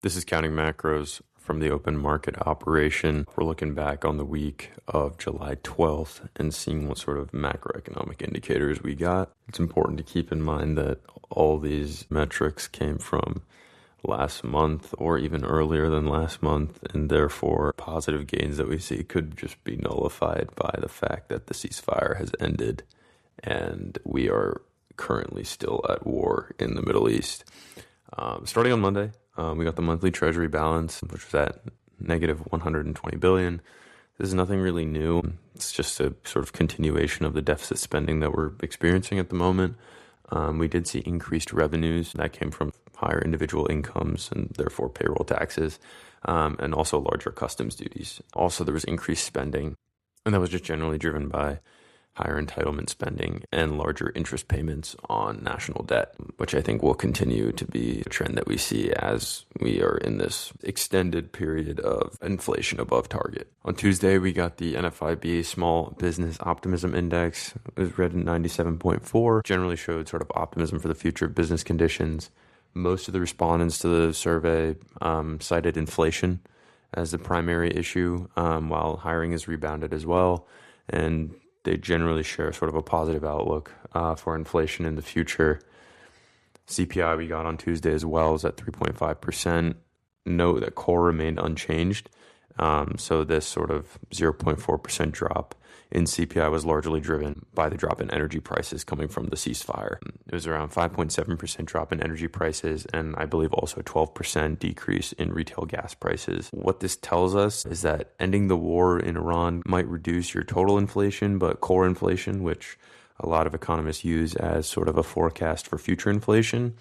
This is Counting Macros from the open market operation. We're looking back on the week of July 12th and seeing what sort of macroeconomic indicators we got. It's important to keep in mind that all these metrics came from last month or even earlier than last month, and therefore positive gains that we see could just be nullified by the fact that the ceasefire has ended and we are currently still at war in the Middle East. Starting on Monday, we got the monthly treasury balance, which was at negative 120 billion. This is nothing really new. It's just a sort of continuation of the deficit spending that we're experiencing at the moment. We did see increased revenues that came from higher individual incomes and therefore payroll taxes, and also larger customs duties. Also, there was increased spending, and that was just generally driven by higher entitlement spending and larger interest payments on national debt, which I think will continue to be a trend that we see as we are in this extended period of inflation above target. On Tuesday, we got the NFIB Small Business Optimism Index. It was read at 97.4, generally showed sort of optimism for the future of business conditions. Most of the respondents to the survey cited inflation as the primary issue, while hiring has rebounded as well. And they generally share sort of a positive outlook for inflation in the future. CPI we got on Tuesday as well is at 3.5%. Note that core remained unchanged. So this sort of 0.4% drop in CPI was largely driven by the drop in energy prices coming from the ceasefire. It was around 5.7% drop in energy prices, and I believe also a 12% decrease in retail gas prices. What this tells us is that ending the war in Iran might reduce your total inflation, but core inflation, which a lot of economists use as sort of a forecast for future inflation,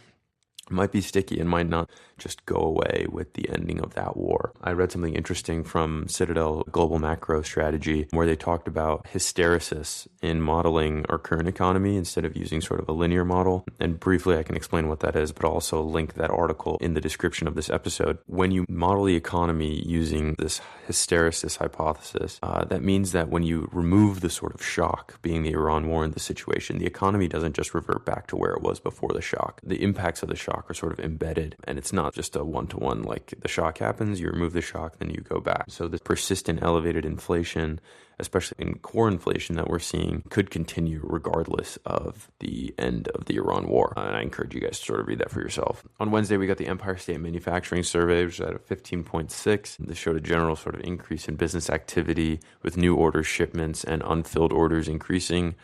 might be sticky and might not just go away with the ending of that war. I read something interesting from Citadel Global Macro Strategy where they talked about hysteresis in modeling our current economy instead of using sort of a linear model. And briefly, I can explain what that is, but also link that article in the description of this episode. When you model the economy using this hysteresis hypothesis, that means that when you remove the sort of shock, being the Iran war in the situation, the economy doesn't just revert back to where it was before the shock. The impacts of the shock are sort of embedded, and it's not just a one-to-one, like the shock happens, you remove the shock, then you go back. So the persistent elevated inflation, especially in core inflation that we're seeing, could continue regardless of the end of the Iran war. And I encourage you guys to sort of read that for yourself. On Wednesday, we got the Empire State Manufacturing Survey, which was at a 15.6. This showed a general sort of increase in business activity with new orders, shipments, and unfilled orders increasing.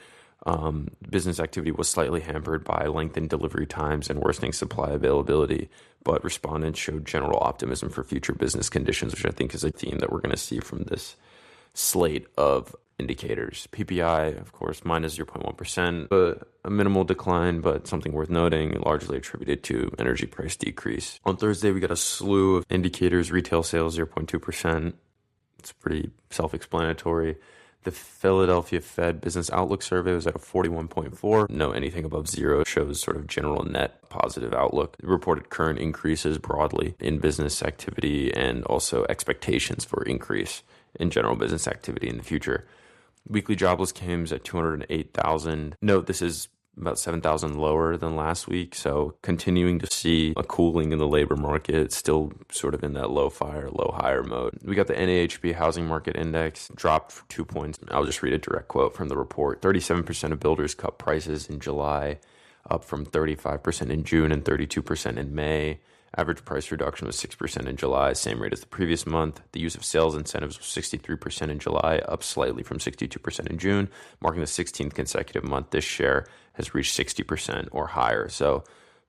Business activity was slightly hampered by lengthened delivery times and worsening supply availability, but respondents showed general optimism for future business conditions, which I think is a theme that we're going to see from this slate of indicators. PPI, of course, minus 0.1%, but a minimal decline, but something worth noting, largely attributed to energy price decrease. On Thursday, we got a slew of indicators. Retail sales, 0.2%. It's pretty self-explanatory. The Philadelphia Fed Business Outlook Survey was at a 41.4. No, anything above zero shows sort of general net positive outlook. It reported current increases broadly in business activity and also expectations for increase in general business activity in the future. Weekly jobless claims at 208,000. Note this is about 7,000 lower than last week, so continuing to see a cooling in the labor market, still sort of in that low higher mode. We got the NAHB Housing Market Index, dropped for 2 points. I'll just read a direct quote from the report. 37% of builders cut prices in July, up from 35% in June and 32% in May. Average price reduction was 6% in July, same rate as the previous month. The use of sales incentives was 63% in July, up slightly from 62% in June, marking the 16th consecutive month this share has reached 60% or higher. So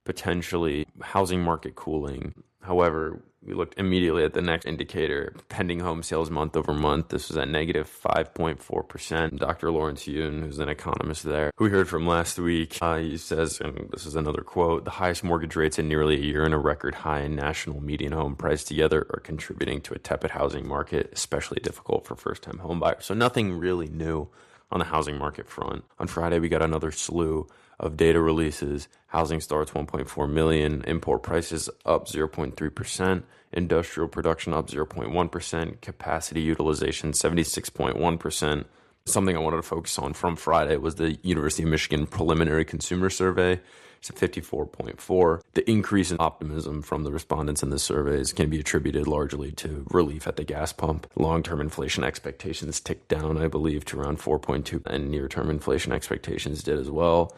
potentially housing market cooling. However, we looked immediately at the next indicator, pending home sales month over month. This was at negative 5.4%. Dr. Lawrence Yun, who's an economist there, who we heard from last week, he says, and this is another quote, the highest mortgage rates in nearly a year and a record high in national median home price together are contributing to a tepid housing market, especially difficult for first-time home buyers. So nothing really new on the housing market front. On Friday, we got another slew of data releases. Housing starts 1.4 million, import prices up 0.3%, industrial production up 0.1%, capacity utilization 76.1%, Something I wanted to focus on from Friday was the University of Michigan Preliminary Consumer Survey. It's at 54.4. The increase in optimism from the respondents in this surveys can be attributed largely to relief at the gas pump. Long-term inflation expectations ticked down, I believe, to around 4.2, and near-term inflation expectations did as well.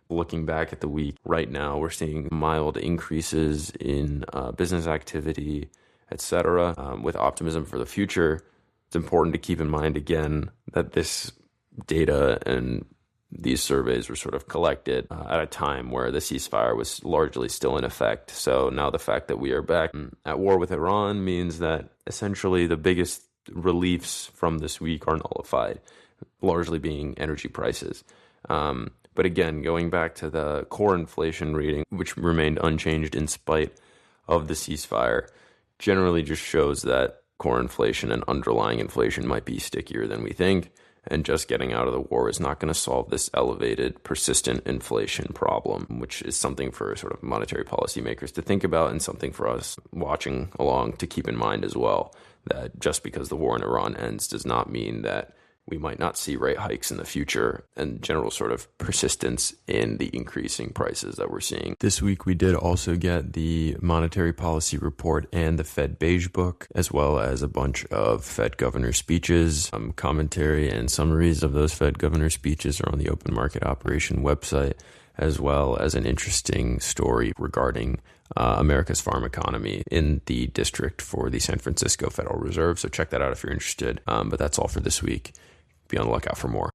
Looking back at the week, right now we're seeing mild increases in business activity, etc. With optimism for the future, it's important to keep in mind again that this data and these surveys were sort of collected at a time where the ceasefire was largely still in effect. So now the fact that we are back at war with Iran means that essentially the biggest reliefs from this week are nullified, largely being energy prices. But again, going back to the core inflation reading, which remained unchanged in spite of the ceasefire, generally just shows that core inflation and underlying inflation might be stickier than we think, and just getting out of the war is not going to solve this elevated, persistent inflation problem, which is something for sort of monetary policymakers to think about and something for us watching along to keep in mind as well, that just because the war in Iran ends does not mean that we might not see rate hikes in the future and general sort of persistence in the increasing prices that we're seeing. This week, we did also get the monetary policy report and the Fed Beige Book, as well as a bunch of Fed governor speeches. Commentary and summaries of those Fed governor speeches are on the Open Market Operation website, as well as an interesting story regarding America's farm economy in the district for the San Francisco Federal Reserve. So check that out if you're interested. But that's all for this week. Be on the lookout for more.